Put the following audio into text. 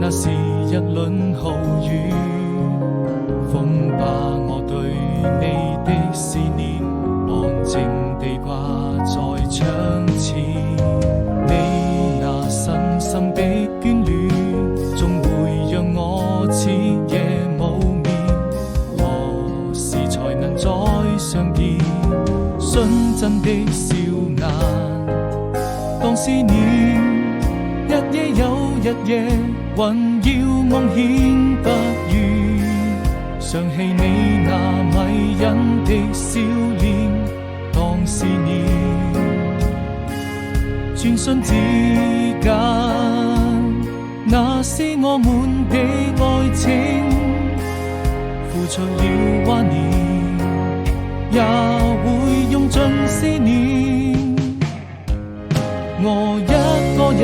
那是一輪豪雨，風把我對你的思念安靜地掛在窗前。你那深深的眷戀，總會讓我徹夜無眠。何時才能再相見？純真的笑顏，當思念一夜又一夜，還要夢顯不渝，想起你那迷人的笑臉，當思念。轉瞬之間，那是我們的愛情，付出了懷念，也會用盡思念。我一個人